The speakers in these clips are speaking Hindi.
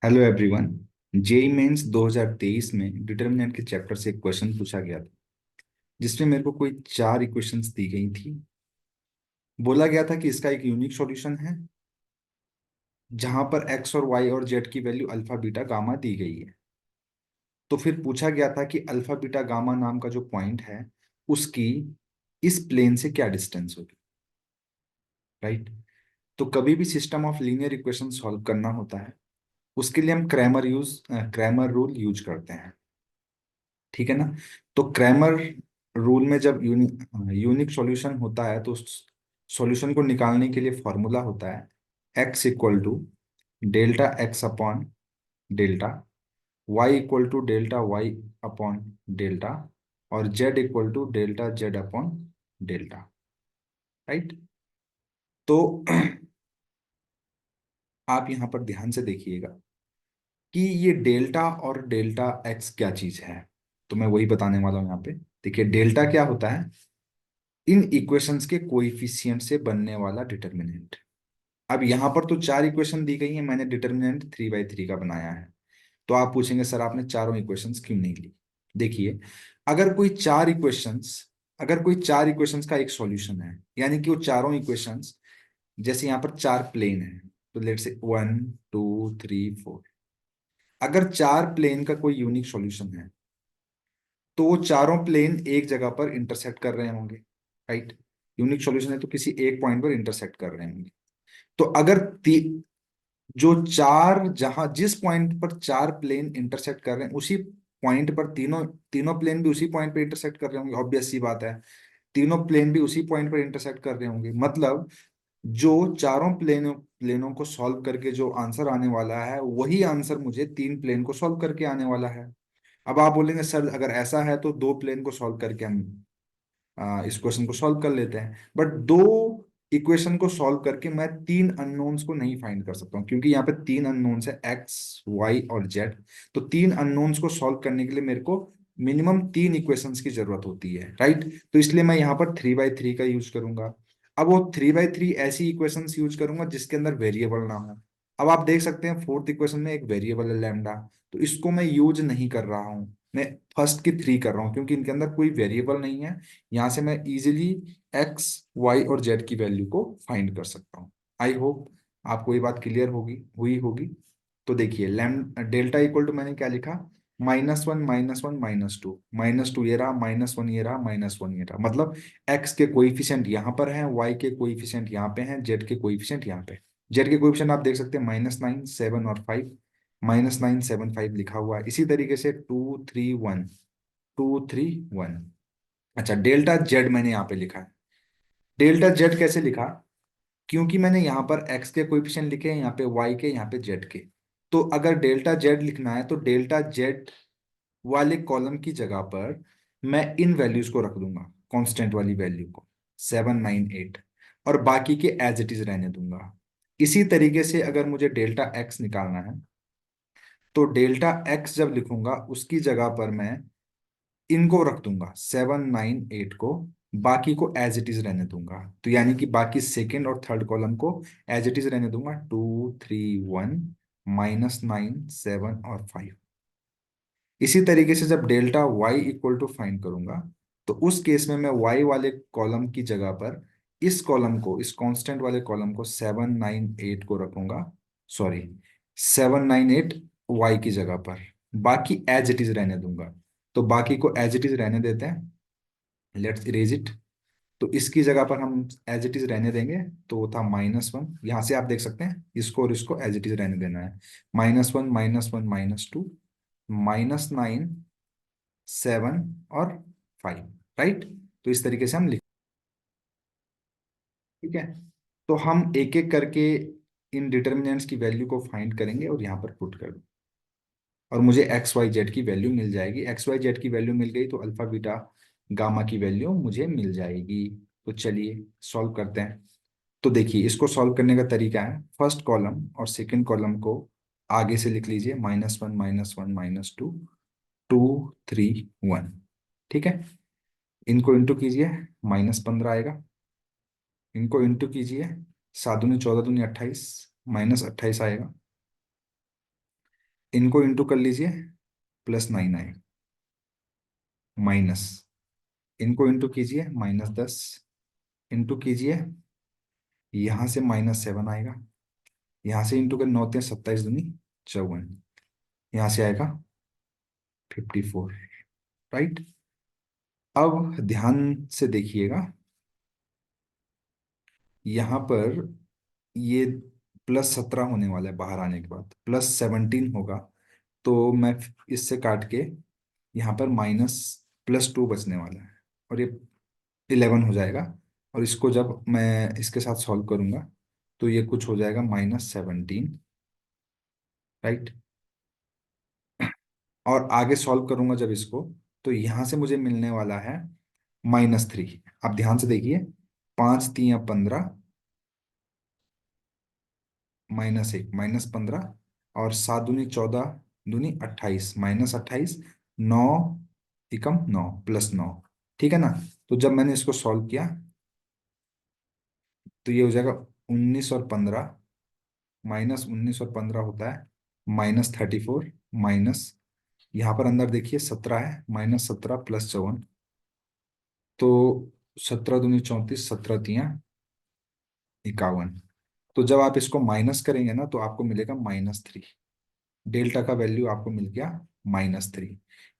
Hello everyone. जेई मेंस 2023 में डिटर्मिनेंट के चैप्टर से एक क्वेश्चन पूछा गया था, जिसमें मेरे को कोई चार इक्वेशंस दी गई थी। बोला गया था कि इसका एक यूनिक सॉल्यूशन है, जहां पर एक्स और वाई और जेड की वैल्यू अल्फा बीटा गामा दी गई है। तो फिर पूछा गया था कि अल्फा बीटा गामा नाम का जो पॉइंट है, उसकी इस प्लेन से क्या डिस्टेंस होगी। राइट। तो कभी भी system of linear equation solve करना होता है, उसके लिए हम क्रैमर रूल यूज करते हैं। ठीक है ना। तो क्रैमर रूल में जब यूनिक सॉल्यूशन होता है, तो सॉल्यूशन को निकालने के लिए फॉर्मूला होता है x equal to delta x upon delta, y equal to delta y upon delta, और z equal to delta z upon delta. Right. तो आप यहाँ पर ध्यान से देखिएगा कि ये डेल्टा और डेल्टा एक्स क्या चीज है। तो मैं वही बताने वाला हूँ यहाँ पे। देखिए, डेल्टा क्या होता है? इन इक्वेशंस के कोएफिशिएंट से बनने वाला डिटर्मिनेंट। अब यहां पर तो चार इक्वेशन दी गई हैं, मैंने डिटर्मिनेंट 3/3 का बनाया है। तो आप पूछेंगे सर आपने चारों इक्वेशंस क्यों नहीं ली? देखिए, अगर कोई चार इक्वेशंस अगर कोई चार इक्वेशंस का एक सॉल्यूशन है, यानी कि वो चारों इक्वेशंस, जैसे यहाँ पर चार प्लेन है, तो लेट से 1 2 3 4। अगर चार प्लेन का कोई यूनिक सॉल्यूशन है, तो वो चारों प्लेन एक जगह पर इंटरसेक्ट कर रहे होंगे। राइट। यूनिक सॉल्यूशन है तो किसी एक पॉइंट पर इंटरसेक्ट कर रहे होंगे। तो अगर जो चार जहां जिस पॉइंट पर चार प्लेन इंटरसेक्ट कर रहे हैं, उसी पॉइंट पर तीनों तीनों प्लेन भी उसी पॉइंट पर इंटरसेक्ट कर रहे होंगे। ऑब्वियस सी बात है, तीनों प्लेन भी उसी पॉइंट पर इंटरसेक्ट कर रहे होंगे। मतलब जो चारों प्लेनों प्लेनों को सॉल्व करके जो आंसर आने वाला है, वही आंसर मुझे तीन प्लेन को सॉल्व करके आने वाला है। अब आप बोलेंगे सर अगर ऐसा है तो दो प्लेन को सॉल्व करके हम इस क्वेश्चन को सॉल्व कर लेते हैं। बट दो इक्वेशन को सॉल्व करके मैं तीन अननोन्स को नहीं फाइंड कर सकता हूँ, क्योंकि यहाँ पे तीन अननोन्स है, एक्स वाई और जेड। तो तीन अननोन्स को सॉल्व करने के लिए मेरे को मिनिमम तीन इक्वेशंस की जरूरत होती है। राइट। तो इसलिए मैं यहाँ पर 3/3 का यूज करूंगा। अब वो 3/3 ऐसी इक्वेशंस यूज करूंगा जिसके अंदर वेरिएबल ना हो। अब आप देख सकते हैं फोर्थ इक्वेशन में एक वेरिएबल है लैम्डा, तो इसको मैं यूज नहीं कर रहा हूँ। मैं फर्स्ट की थ्री कर रहा हूँ, क्योंकि इनके अंदर कोई वेरिएबल नहीं है। यहाँ से मैं इजीली एक्स वाई और जेड की वैल्यू को फाइंड कर सकता हूँ। आई होप आपको ये बात क्लियर हुई होगी। तो देखिए, लैम डेल्टा इक्वल टू मैंने क्या लिखा? -1 -1 -2, -2 ये रहा, -1 ये रहा, -1 ये रहा। मतलब एक्स के कोइफिशिएंट यहाँ पर हैं, वाई के कोइफिशिएंट यहाँ पे हैं, जेड के कोइफिशिएंट यहाँ पे। जेड के कोइफिशिएंट आप देख सकते हैं -9 7 और 5। -9 7 5 लिखा हुआ है। इसी तरीके से 2 3 1 2 3 1। अच्छा, डेल्टा जेड मैंने यहाँ पे लिखा है। डेल्टा जेड कैसे लिखा? क्योंकि मैंने यहाँ पर एक्स के कोएफिशिएंट लिखे हैं, यहाँ पे वाई के, यहाँ पे जेड के। तो अगर डेल्टा जेड लिखना है तो डेल्टा जेड वाले कॉलम की जगह पर मैं इन वैल्यूज को रख दूंगा, कांस्टेंट वाली वैल्यू को, 7 9 8, और बाकी के एज इट इज रहने दूंगा। इसी तरीके से अगर मुझे डेल्टा एक्स निकालना है, तो डेल्टा एक्स जब लिखूंगा उसकी जगह पर मैं इनको रख दूंगा, 7 9 8 को, बाकी को एज इट इज रहने दूंगा। तो यानी कि बाकी सेकेंड और थर्ड कॉलम को एज इट इज रहने दूंगा, 2 3 1 -9 7 और 5। इसी तरीके से जब delta y equal to find करूंगा, तो उस केस में मैं वाई वाले कॉलम की जगह पर इस कांस्टेंट वाले कॉलम को 7 9 8 को रखूंगा। सॉरी, 7 9 8 वाई की जगह पर, बाकी एज इट इज रहने दूंगा। तो बाकी को एज इट इज रहने देते हैं, लेट्स इरेज इट। तो इसकी जगह पर हम एज इट इज रहने देंगे। तो वो था -1, यहाँ से आप देख सकते हैं इसको और इसको एज इट इज रहने देना है। -1 -1 -2, -9 7 और 5। राइट। तो इस तरीके से हम लिख, ठीक है। तो हम एक एक करके इन डिटर्मिनेंट्स की वैल्यू को फाइंड करेंगे और यहाँ पर पुट कर, और मुझे एक्स वाई जेड की वैल्यू मिल जाएगी। एक्स वाई जेड की वैल्यू मिल गई तो अल्फा बीटा गामा की वैल्यू मुझे मिल जाएगी। तो चलिए सॉल्व करते हैं। तो देखिए, इसको सॉल्व करने का तरीका है, फर्स्ट कॉलम और सेकंड कॉलम को आगे से लिख लीजिए, -1 -1 -2 2 3 1। ठीक है। इनको इंटू कीजिए, -15 आएगा। इनको इंटू कीजिए, 7 दूनी 14 दूनी 28, -28 आएगा। इनको इंटू कर लीजिए, +9 आएगा, माइनस, इनको इंटू कीजिए, -10, इंटू कीजिए, यहां से -7 आएगा, यहां से इंटू कर 9 × 3 = 27, 54, यहां से आएगा 54, राइट। अब ध्यान से देखिएगा, यहाँ पर ये +17 होने वाला है, बाहर आने के बाद +17 होगा, तो मैं इससे काट के यहाँ पर -+2 बचने वाला है, और ये 11 हो जाएगा। और इसको जब मैं इसके साथ सॉल्व करूंगा तो ये कुछ हो जाएगा -17, राइट। और आगे सॉल्व करूंगा जब इसको, तो यहाँ से मुझे मिलने वाला है -3। आप ध्यान से देखिए, 5×3 = 15, -1 -15, और 7×2 = 14, 2×2 = 28, -28, 9 × 9 +9, ठीक है ना। तो जब मैंने इसको सॉल्व किया तो ये हो जाएगा 19 और 15, -19 और 15 होता है -34, माइनस, यहाँ पर अंदर देखिए 17 है, -17 +54, तो 17×2 = 34, 17×3 = 51। तो जब आप इसको माइनस करेंगे ना तो आपको मिलेगा -3, डेल्टा का वैल्यू आपको मिल गया -3।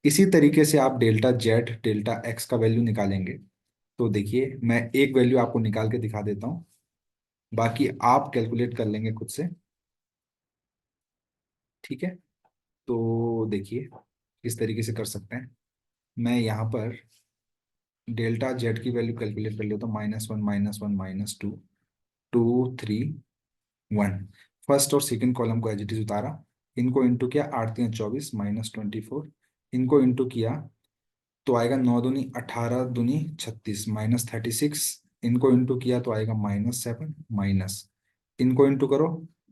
इसी तरीके से आप डेल्टा Z, डेल्टा X का वैल्यू निकालेंगे। तो देखिए मैं एक वैल्यू आपको निकाल के दिखा देता हूँ, बाकी आप कैलकुलेट कर लेंगे खुद से, ठीक है। तो देखिए इस तरीके से कर सकते हैं। मैं यहाँ पर डेल्टा Z की वैल्यू कैलकुलेट कर लेता हूँ, -1 -1 -2, 2 3 1। फर्स्ट और सेकंड कॉलम को एज इट इज उतारा, इनको इंटू किया, 8×3 = 24, -24, इनको इंटू किया तो आएगा 9×2 = 18, 2×2 = 36, -36, इनको इंटू किया तो आएगा -7, माइनस, इनको इंटू करो,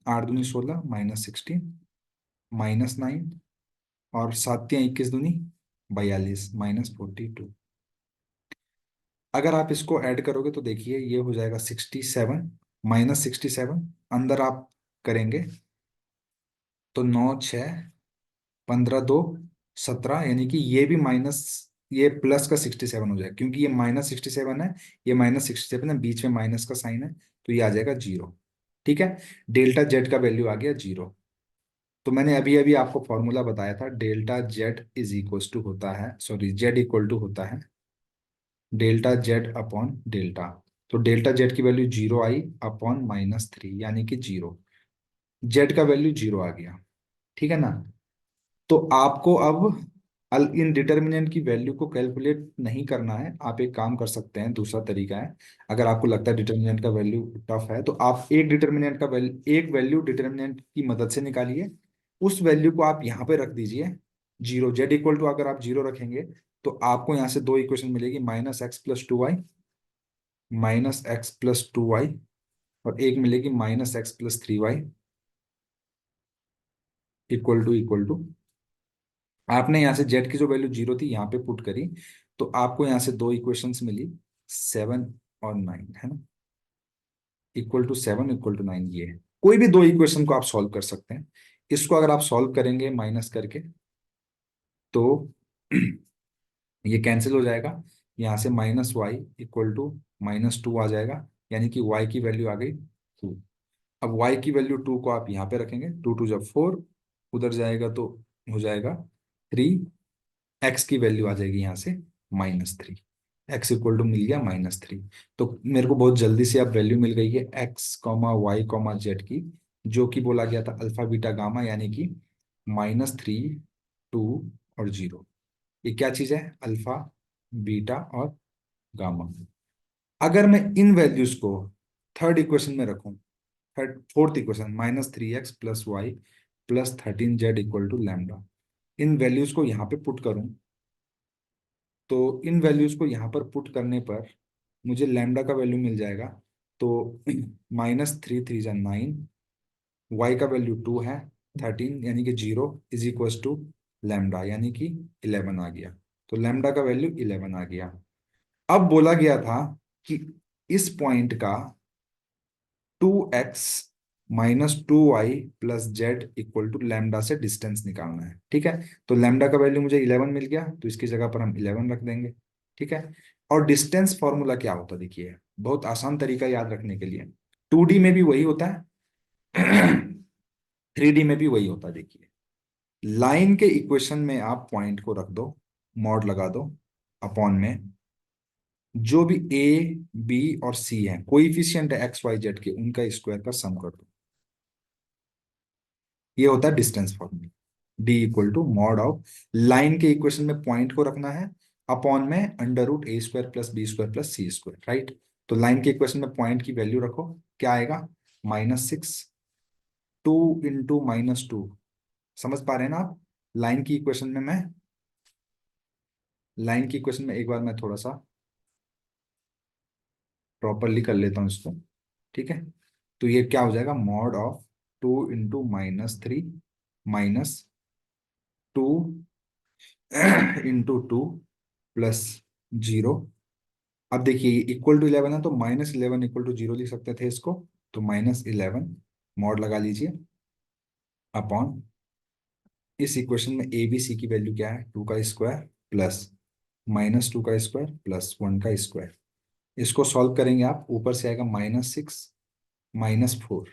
8×2 = 16, -16, -9, और 7×3 = 21, 42, -42। अगर आप इसको ऐड करोगे तो देखिए ये हो जाएगा 67, -67, अंदर आप करेंगे तो 9 6 15 2 17, यानी कि ये भी माइनस, ये प्लस का 67 हो जाएगा, क्योंकि ये -67 है, ये -67 है, बीच में माइनस का साइन है, तो ये आ जाएगा 0, ठीक है। डेल्टा Z का वैल्यू आ गया 0। तो मैंने अभी अभी आपको फॉर्मूला बताया था, डेल्टा Z होता है, सॉरी, Z होता है डेल्टा Z/डेल्टा। तो डेल्टा Z की वैल्यू 0 आई अपॉन -3, यानी कि 0, Z का वैल्यू 0 आ गया, ठीक है ना। तो आपको अब इन डिटर्मिनेंट की वैल्यू को कैलकुलेट नहीं करना है, आप एक काम कर सकते हैं, दूसरा तरीका है। अगर आपको लगता है डिटर्मिनेंट का वैल्यू टफ है, तो आप एक वैल्यू डिटर्मिनेंट की मदद से निकालिए, उस वैल्यू को आप यहाँ पे रख दीजिए 0। Z अगर आप 0 रखेंगे तो आपको यहाँ से दो इक्वेशन मिलेगी, -x + 2y, -x + 2y, और एक मिलेगी -x + 3y, इक्वल टू आपने यहाँ से Z की जो वैल्यू 0 थी यहाँ पे पुट करी, तो आपको यहाँ से दो इक्वेशंस मिली, 7 और 9, है ना, =7, =9, ये है। कोई भी दो इक्वेशन को आप सॉल्व कर सकते हैं। इसको अगर आप सॉल्व करेंगे माइनस करके तो ये कैंसिल हो जाएगा, यहाँ से -y = -2 आ जाएगा, यानी कि y की वैल्यू आ गई 2। अब y की वैल्यू 2 को आप यहाँ पे रखेंगे, 2×2 = 4, उधर जाएगा तो हो जाएगा 3, x की वैल्यू आ जाएगी यहाँ से -3, x मिल गया -3। तो मेरे को बहुत जल्दी से अब वैल्यू मिल गई है x, y, z की, जो कि बोला गया था अल्फा बीटा गामा, यानी कि -3, 2 और 0। ये क्या चीज है, अल्फा, बीटा और गामा। अगर मैं इन वैल्यूज को थर्ड इक्वेशन में रखूं, fourth equation, -3x + y + 13z = lambda, इन वैल्यूज को यहाँ पे पुट करूं, तो इन वैल्यूज को यहाँ पर पुट करने पर मुझे लैम्डा का वैल्यू मिल जाएगा। तो -3×3 = 9, y का वैल्यू 2 है, 13 यानी कि 0, = लैम्डा, यानी कि 11 आ गया। तो लैम्डा का वैल्यू 11 आ गया। अब बोला गया था कि इस पॉइंट का 2x -2y + z = लैम्डा से डिस्टेंस निकालना है। ठीक है, तो लैम्डा का वैल्यू मुझे 11 मिल गया, तो इसकी जगह पर हम 11 रख देंगे। ठीक है, और डिस्टेंस फॉर्मूला क्या होता है, देखिए बहुत आसान तरीका याद रखने के लिए। 2D में भी वही होता है, 3D में भी वही होता है। देखिए, लाइन के इक्वेशन में आप पॉइंट को रख दो, मॉड लगा दो, अपॉन में जो भी ए बी और सी है, कोइफिशिएंट है एक्स वाई जेड के, उनका स्क्वायर का सम कर दो। ये होता है distance formula. D = mod of, line के इक्वेशन में पॉइंट को रखना है, अपॉन में √a² + b² + c², राइट। तो लाइन के इक्वेशन में पॉइंट की वैल्यू रखो, क्या आएगा, -6, 2 × -2। समझ पा रहे हैं ना आप। लाइन की इक्वेशन में मैं लाइन की इक्वेशन में एक बार मैं थोड़ा सा प्रॉपरली कर लेता हूँ इसको। ठीक है, तो ये क्या हो जाएगा, मॉड ऑफ 2 × -3 -2 × 2 + 0। अब देखिए इक्वल टू 11 है, तो -11 = 0 लिख सकते थे इसको। तो -11 मॉड लगा लीजिए, अपॉन इस इक्वेशन में ए बी सी की वैल्यू क्या है, 2 का स्क्वायर प्लस -2 का स्क्वायर प्लस 1 का स्क्वायर। इसको सॉल्व करेंगे आप, ऊपर से आएगा -6 -4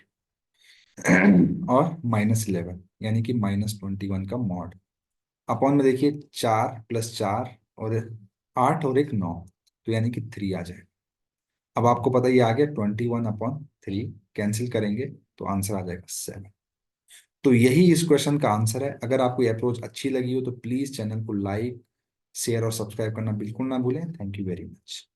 और -11, यानी कि -21 का मॉड। अपॉन में देखिए 4 + 4 और 8 और एक 9, तो यानी कि 3 आ जाए। अब आपको पता ही आ गया, 21/3 कैंसिल करेंगे तो आंसर आ जाएगा 7। तो यही इस क्वेश्चन का आंसर है। अगर आपको ये अप्रोच अच्छी लगी हो तो प्लीज चैनल को लाइक शेयर और सब्सक्राइब करना बिल्कुल ना भूलें। Thank you very much.